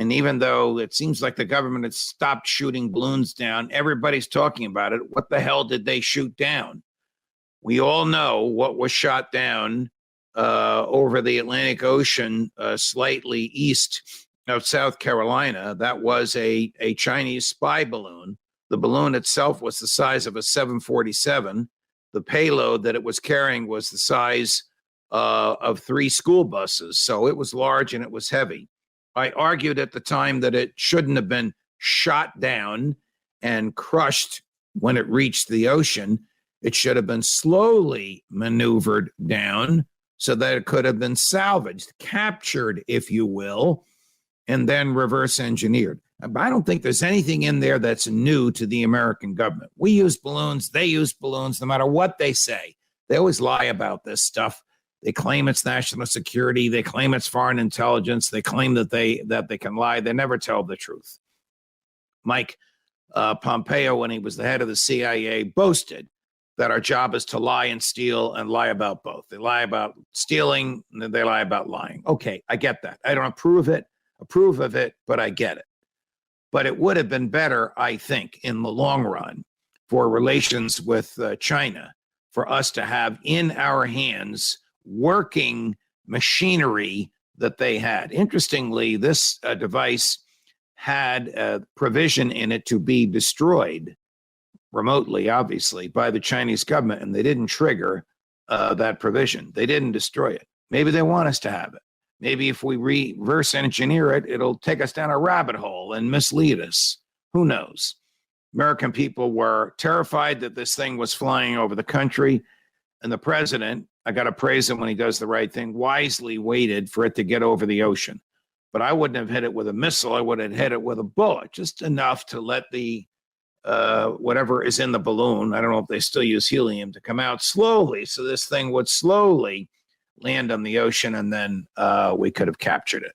And even though it seems like the government has stopped shooting balloons down, everybody's talking about it. What the hell did they shoot down? We all know what was shot down over the Atlantic Ocean, slightly east of South Carolina. That was a Chinese spy balloon. The balloon itself was the size of a 747. The payload that it was carrying was the size of 3 school buses. So it was large and it was heavy. I argued at the time that it shouldn't have been shot down and crushed when it reached the ocean. It should have been slowly maneuvered down so that it could have been salvaged, captured, if you will, and then reverse engineered. I don't think there's anything in there that's new to the American government. We use balloons. They use balloons, no matter what they say. They always lie about this stuff. They claim it's national security. They claim it's foreign intelligence. They claim that they can lie. They never tell the truth. Mike Pompeo, when he was the head of the CIA, boasted that our job is to lie and steal and lie about both. They lie about stealing and then they lie about lying. Okay, I get that. I don't approve of it, but I get it. But it would have been better, I think, in the long run for relations with China, for us to have in our hands working machinery that they had. Interestingly, this device had a provision in it to be destroyed remotely, obviously, by the Chinese government, and they didn't trigger that provision. They didn't destroy it. Maybe they want us to have it. Maybe if we reverse engineer it, it'll take us down a rabbit hole and mislead us. Who knows? American people were terrified that this thing was flying over the country, and the president, I got to praise him when he does the right thing, wisely waited for it to get over the ocean. But I wouldn't have hit it with a missile. I would have hit it with a bullet, just enough to let the whatever is in the balloon, I don't know if they still use helium, to come out slowly. So this thing would slowly land on the ocean, and then we could have captured it.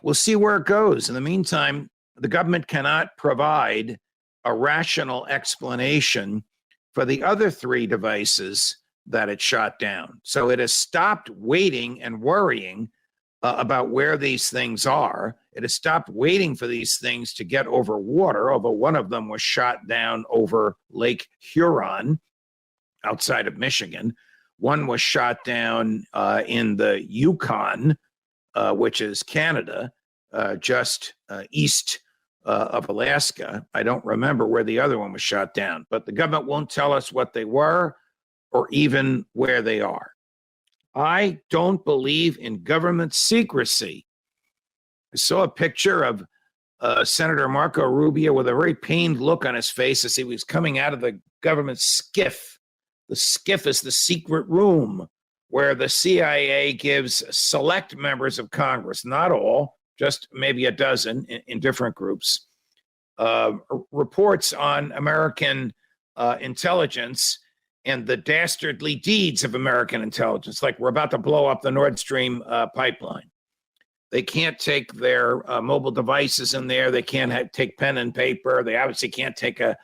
We'll see where it goes. In the meantime, the government cannot provide a rational explanation for the other 3 devices that it shot down. So it has stopped waiting and worrying about where these things are. It has stopped waiting for these things to get over water, although one of them was shot down over Lake Huron outside of Michigan. One was shot down in the Yukon, which is Canada, just east of Alaska. I don't remember where the other one was shot down, but the government won't tell us what they were or even where they are. I don't believe in government secrecy. I saw a picture of Senator Marco Rubio with a very pained look on his face as he was coming out of the government SCIF. The SCIF is the secret room where the CIA gives select members of Congress, not all, just maybe a dozen in different groups, reports on American intelligence and the dastardly deeds of American intelligence, like we're about to blow up the Nord Stream pipeline. They can't take their mobile devices in there. They can't take pen and paper. They obviously can't take a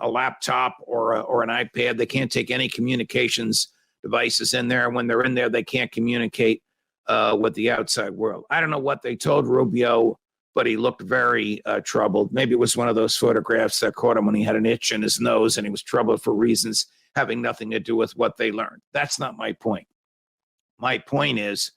laptop or an iPad. They can't take any communications devices in there. When they're in there, they can't communicate with the outside world. I don't know what they told Rubio, but he looked very troubled. Maybe it was one of those photographs that caught him when he had an itch in his nose and he was troubled for reasons having nothing to do with what they learned. That's not my point. My point is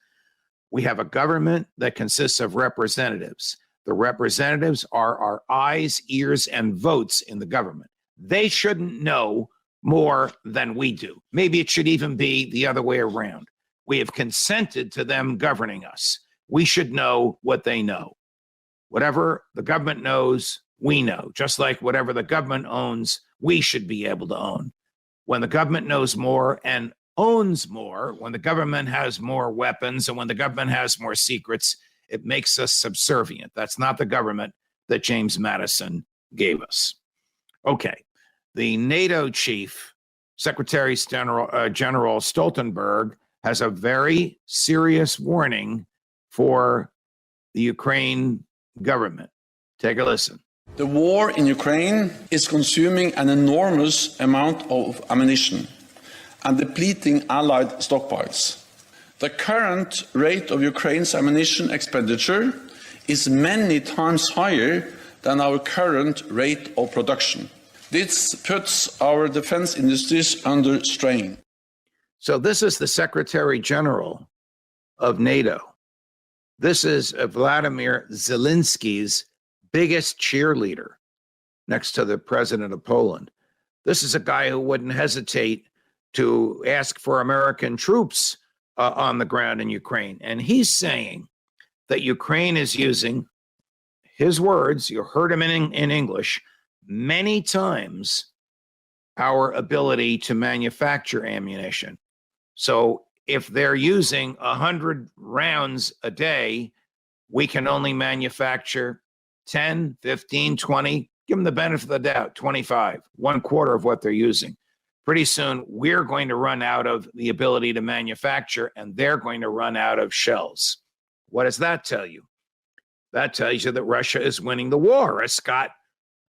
we have a government that consists of representatives. The representatives are our eyes, ears, and votes in the government. They shouldn't know more than we do. Maybe it should even be the other way around. We have consented to them governing us. We should know what they know. Whatever the government knows, we know. Just like whatever the government owns, we should be able to own. When the government knows more and owns more, when the government has more weapons and when the government has more secrets, it makes us subservient. That's not the government that James Madison gave us. Okay. The NATO chief, Secretary General Stoltenberg, has a very serious warning for the Ukraine government. Take a listen. The war in Ukraine is consuming an enormous amount of ammunition and depleting Allied stockpiles. The current rate of Ukraine's ammunition expenditure is many times higher than our current rate of production. This puts our defense industries under strain. So this is the Secretary General of NATO. This is Vladimir Zelensky's biggest cheerleader next to the president of Poland. This is a guy who wouldn't hesitate to ask for American troops on the ground in Ukraine. And he's saying that Ukraine is using, his words, you heard him in English, many times our ability to manufacture ammunition. So if they're using 100 rounds a day, we can only manufacture 10, 15, 20, give them the benefit of the doubt, 25, 1/4 of what they're using. Pretty soon, we're going to run out of the ability to manufacture, and they're going to run out of shells. What does that tell you? That tells you that Russia is winning the war, as Scott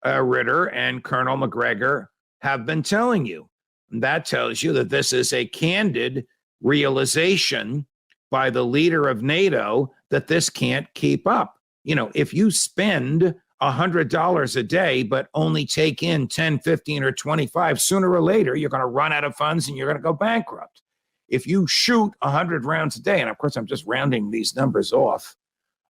Ritter and Colonel McGregor have been telling you. And that tells you that this is a candid realization by the leader of NATO that this can't keep up. You know, if you spend $100 a day, but only take in 10, 15, or 25, sooner or later, you're going to run out of funds and you're going to go bankrupt. If you shoot 100 rounds a day, and of course, I'm just rounding these numbers off,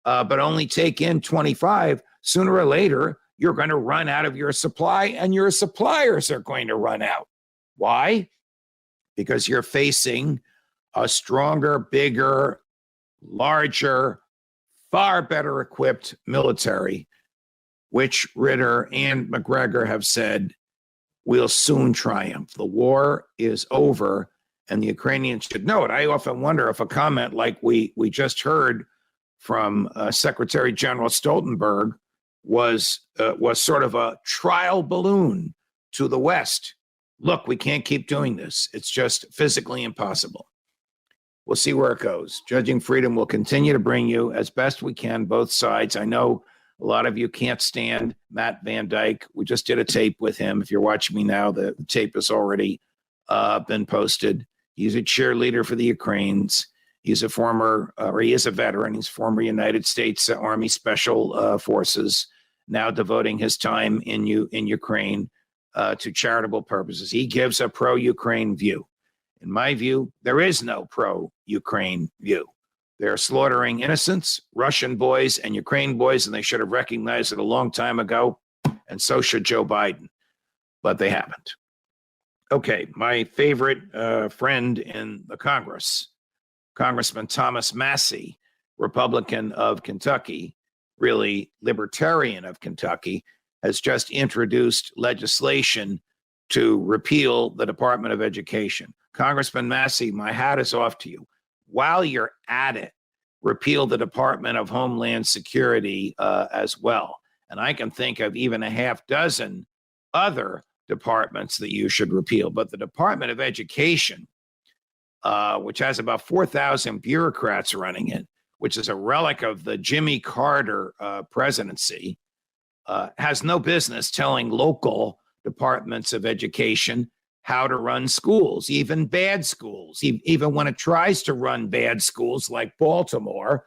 but only take in 25, sooner or later, you're going to run out of your supply and your suppliers are going to run out. Why? Because you're facing a stronger, bigger, larger, far better equipped military, which Ritter and McGregor have said will soon triumph. The war is over, and the Ukrainians should know it. I often wonder if a comment like we just heard from Secretary General Stoltenberg was sort of a trial balloon to the West. Look, we can't keep doing this. It's just physically impossible. We'll see where it goes. Judging Freedom will continue to bring you, as best we can, both sides. I know a lot of you can't stand Matt Van Dyke. We just did a tape with him. If you're watching me now, the tape has already been posted. He's a cheerleader for the Ukrainians. He's a former, or he is a veteran. He's former United States Army Special Forces, now devoting his time in Ukraine to charitable purposes. He gives a pro-Ukraine view. In my view, there is no pro-Ukraine view. They're slaughtering innocents, Russian boys and Ukraine boys, and they should have recognized it a long time ago, and so should Joe Biden, but they haven't. Okay, my favorite friend in the Congress, Congressman Thomas Massie, Republican of Kentucky, really libertarian of Kentucky, has just introduced legislation to repeal the Department of Education. Congressman Massie, my hat is off to you. While you're at it, repeal the Department of Homeland Security as well. And I can think of even a half dozen other departments that you should repeal. But the Department of Education, which has about 4,000 bureaucrats running it, which is a relic of the Jimmy Carter presidency, has no business telling local departments of education how to run schools, even bad schools. Even when it tries to run bad schools like Baltimore,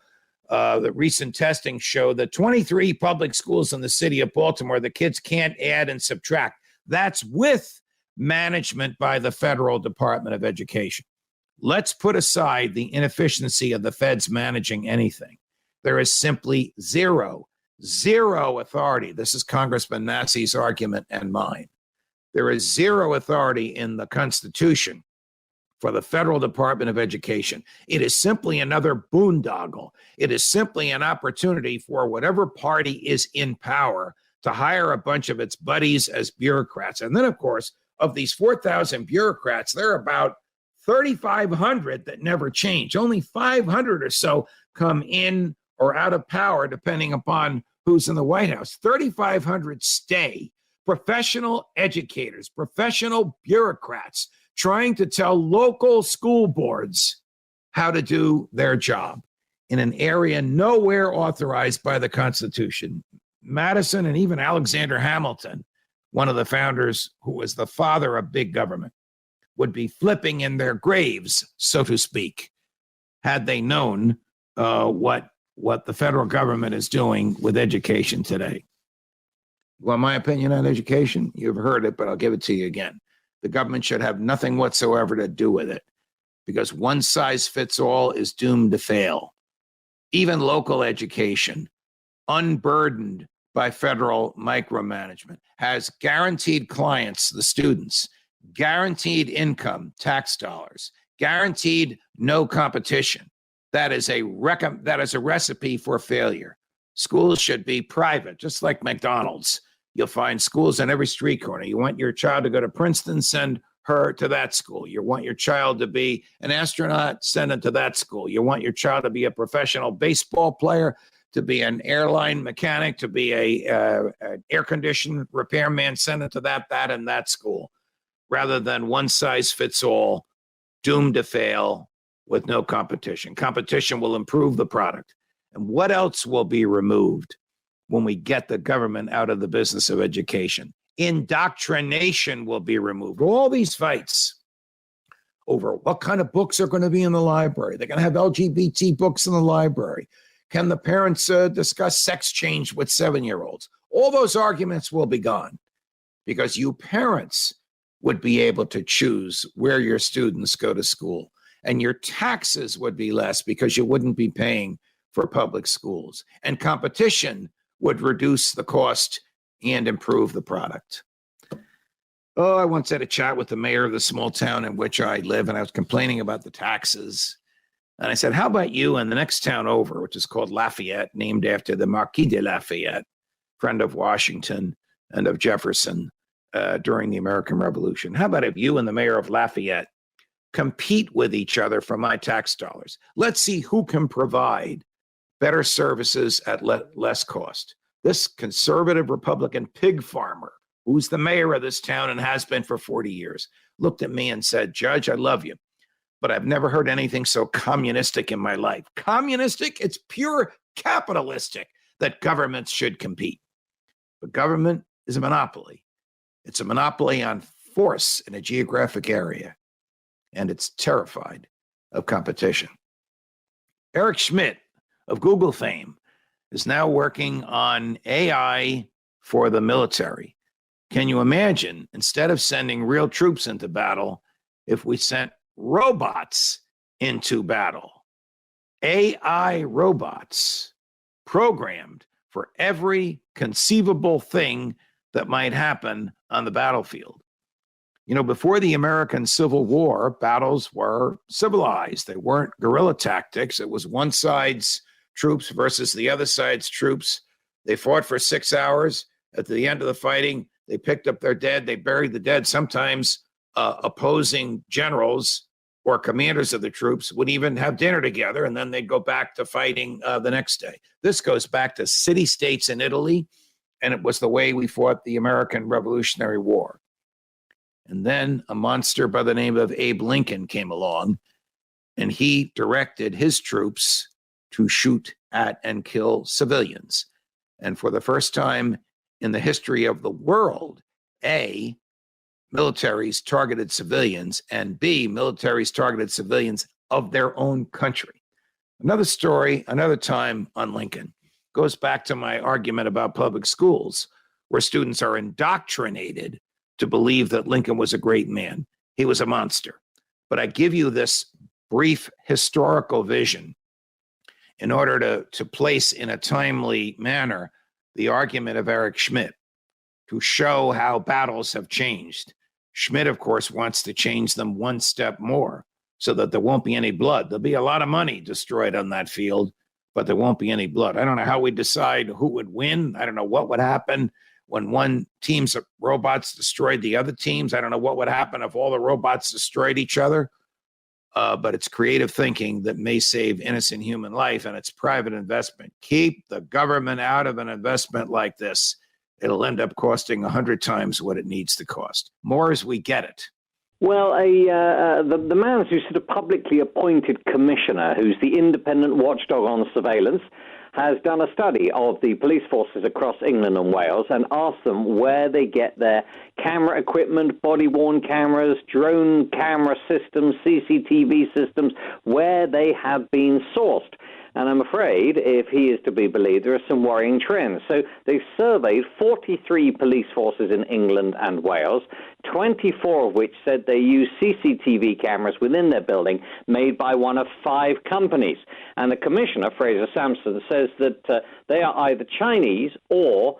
the recent testing showed that 23 public schools in the city of Baltimore, the kids can't add and subtract. That's with management by the federal Department of Education. Let's put aside the inefficiency of the feds managing anything. There is simply zero authority. This is Congressman Massie's argument and mine. There is zero authority in the Constitution for the federal Department of Education. It is simply another boondoggle. It is simply an opportunity for whatever party is in power to hire a bunch of its buddies as bureaucrats. And then, of course, of these 4,000 bureaucrats, there are about 3,500 that never change. Only 500 or so come in or out of power, depending upon who's in the White House. 3,500 stay. Professional educators, professional bureaucrats trying to tell local school boards how to do their job in an area nowhere authorized by the Constitution. Madison and even Alexander Hamilton, one of the founders who was the father of big government, would be flipping in their graves, so to speak, had they known what what the federal government is doing with education today. Well, my opinion on education, you've heard it, but I'll give it to you again. The government should have nothing whatsoever to do with it because one size fits all is doomed to fail. Even local education, unburdened by federal micromanagement, has guaranteed clients, the students, guaranteed income, tax dollars, guaranteed no competition. That is a recipe for failure. Schools should be private, just like McDonald's. You'll find schools on every street corner. You want your child to go to Princeton, send her to that school. You want your child to be an astronaut, send it to that school. You want your child to be a professional baseball player, to be an airline mechanic, to be an air condition repairman, send it to that, and that school, rather than one size fits all, doomed to fail with no competition. Competition will improve the product. And what else will be removed when we get the government out of the business of education? Indoctrination will be removed. All these fights over what kind of books are going to be in the library. They're going to have LGBT books in the library. Can the parents discuss sex change with 7-year-olds? All those arguments will be gone because you parents would be able to choose where your students go to school. And your taxes would be less because you wouldn't be paying for public schools. And competition would reduce the cost and improve the product. Oh, I once had a chat with the mayor of the small town in which I live, and I was complaining about the taxes. And I said, how about you in the next town over, which is called Lafayette, named after the Marquis de Lafayette, friend of Washington and of Jefferson during the American Revolution. How about if you and the mayor of Lafayette compete with each other for my tax dollars? Let's see who can provide better services at less cost. This conservative Republican pig farmer, who's the mayor of this town and has been for 40 years, looked at me and said, Judge, I love you, but I've never heard anything so communistic in my life. Communistic? It's pure capitalistic that governments should compete. But government is a monopoly. It's a monopoly on force in a geographic area, and it's terrified of competition. Eric Schmidt of Google fame is now working on AI for the military. Can you imagine, instead of sending real troops into battle, if we sent robots into battle? AI robots programmed for every conceivable thing that might happen on the battlefield. You know, before the American Civil War, battles were civilized. They weren't guerrilla tactics. It was one side's troops versus the other side's troops. They fought for 6 hours. At the end of the fighting, they picked up their dead. They buried the dead. Sometimes opposing generals or commanders of the troops would even have dinner together, and then they'd go back to fighting the next day. This goes back to city-states in Italy, and it was the way we fought the American Revolutionary War. And then a monster by the name of Abe Lincoln came along, and he directed his troops to shoot at and kill civilians. And for the first time in the history of the world, A, militaries targeted civilians, and B, militaries targeted civilians of their own country. Another story, another time on Lincoln, goes back to my argument about public schools, where students are indoctrinated to believe that Lincoln was a great man. He was a monster. But I give you this brief historical vision in order to place in a timely manner the argument of Eric Schmidt, to show how battles have changed. Schmidt, of course, wants to change them one step more so that there won't be any blood. There'll be a lot of money destroyed on that field, but there won't be any blood. I don't know how we decide who would win. I don't know what would happen when one team's robots destroyed the other teams. I don't know what would happen if all the robots destroyed each other. But it's creative thinking that may save innocent human life, and it's private investment. Keep the government out of an investment like this. It'll end up costing 100 times what it needs to cost. More as we get it. Well, the man who's sort of publicly appointed commissioner, who's the independent watchdog on surveillance, has done a study of the police forces across England and Wales and asked them where they get their camera equipment, body-worn cameras, drone camera systems, CCTV systems, where they have been sourced. And I'm afraid, if he is to be believed, there are some worrying trends. So they surveyed 43 police forces in England and Wales, 24 of which said they use CCTV cameras within their building made by one of 5 companies. And the commissioner, Fraser Sampson, says that they are either Chinese or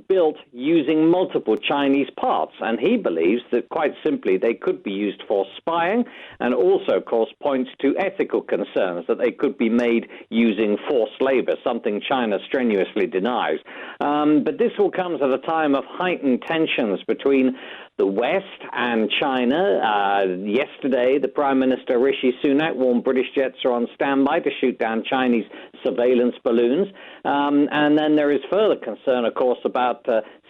built using multiple Chinese parts, and he believes that quite simply they could be used for spying, and also, of course, points to ethical concerns that they could be made using forced labor, something China strenuously denies. But this all comes at a time of heightened tensions between the West and China. Yesterday, the Prime Minister, Rishi Sunak, warned British jets are on standby to shoot down Chinese surveillance balloons. And then there is further concern, of course, about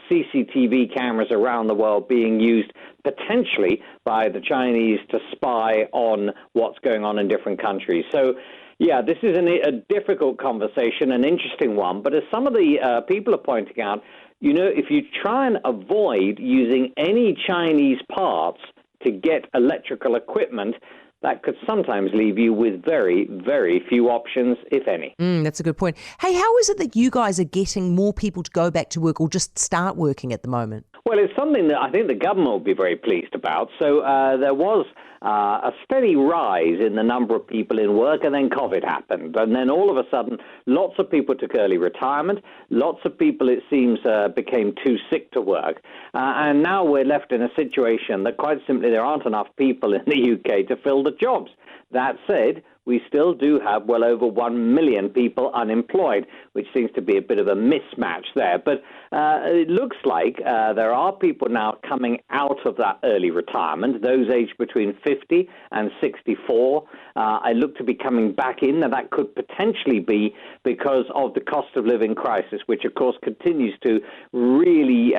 CCTV cameras around the world being used potentially by the Chinese to spy on what's going on in different countries. So, yeah, this is a difficult conversation, an interesting one. But as some of the people are pointing out, you know, if you try and avoid using any Chinese parts to get electrical equipment, that could sometimes leave you with very, very few options, if any. That's a good point. Hey, how is it that you guys are getting more people to go back to work or just start working at the moment? Well, it's something that I think the government will be very pleased about. So there was a steady rise in the number of people in work, and then COVID happened. And then all of a sudden, lots of people took early retirement. Lots of people, it seems, became too sick to work. And now we're left in a situation that quite simply there aren't enough people in the UK to fill the jobs. That said, we still do have well over 1 million people unemployed, which seems to be a bit of a mismatch there. But it looks like there are people now coming out of that early retirement, those aged between 50 and 64. I look to be coming back in. Now, that could potentially be because of the cost of living crisis, which, of course, continues to really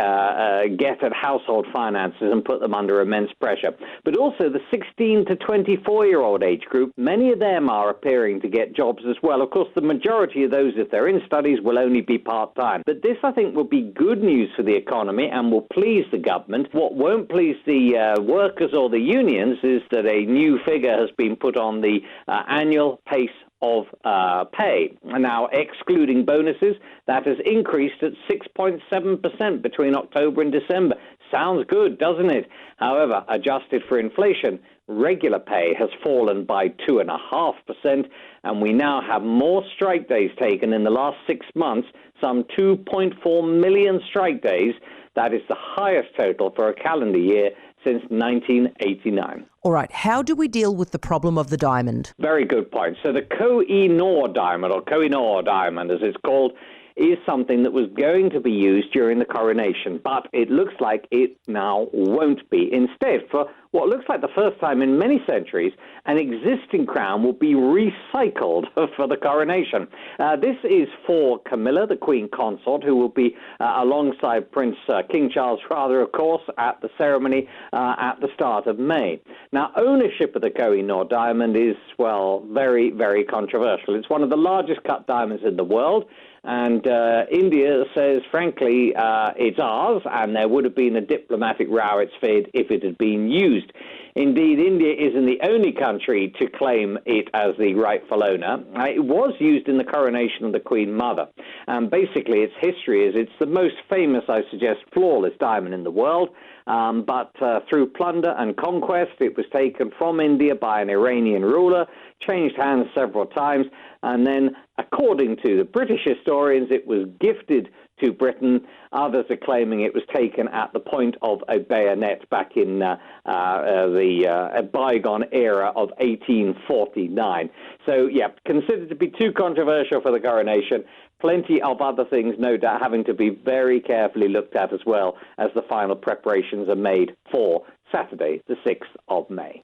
get at household finances and put them under immense pressure. But also the 16 to 24-year-old age group, many of them are appearing to get jobs as well. Of course, the majority of those, if they're in studies, will only be part-time. But this, I think, will be good news for the economy and will please the government. What won't please the workers or the unions is that a new figure has been put on the annual pace of pay. Now, excluding bonuses, that has increased at 6.7% between October and December. Sounds good, doesn't it? However, adjusted for inflation, regular pay has fallen by 2.5%, and we now have more strike days taken in the last 6 months, some 2.4 million strike days. That is the highest total for a calendar year since 1989. All right, how do we deal with the problem of the diamond? Very good point. So the Koh-i-Noor diamond, or Koh-i-Noor diamond as it's called, is something that was going to be used during the coronation, but it looks like it now won't be. Instead, for what looks like the first time in many centuries, an existing crown will be recycled for the coronation. This is for Camilla, the Queen Consort, who will be alongside King Charles, of course, at the ceremony at the start of May. Now, ownership of the Koh-i-Noor diamond is, well, very, very controversial. It's one of the largest cut diamonds in the world. And India says, frankly, it's ours, and there would have been a diplomatic row, it's feared, if it had been used. Indeed, India isn't the only country to claim it as the rightful owner. It was used in the coronation of the Queen Mother. And basically, its history is it's the most famous, I suggest, flawless diamond in the world. But through plunder and conquest, it was taken from India by an Iranian ruler, changed hands several times, and then, according to the British historians, it was gifted to Britain. Others are claiming it was taken at the point of a bayonet back in the bygone era of 1849. So, yeah, considered to be too controversial for the coronation. Plenty of other things, no doubt, having to be very carefully looked at as well as the final preparations are made for Saturday, the 6th of May.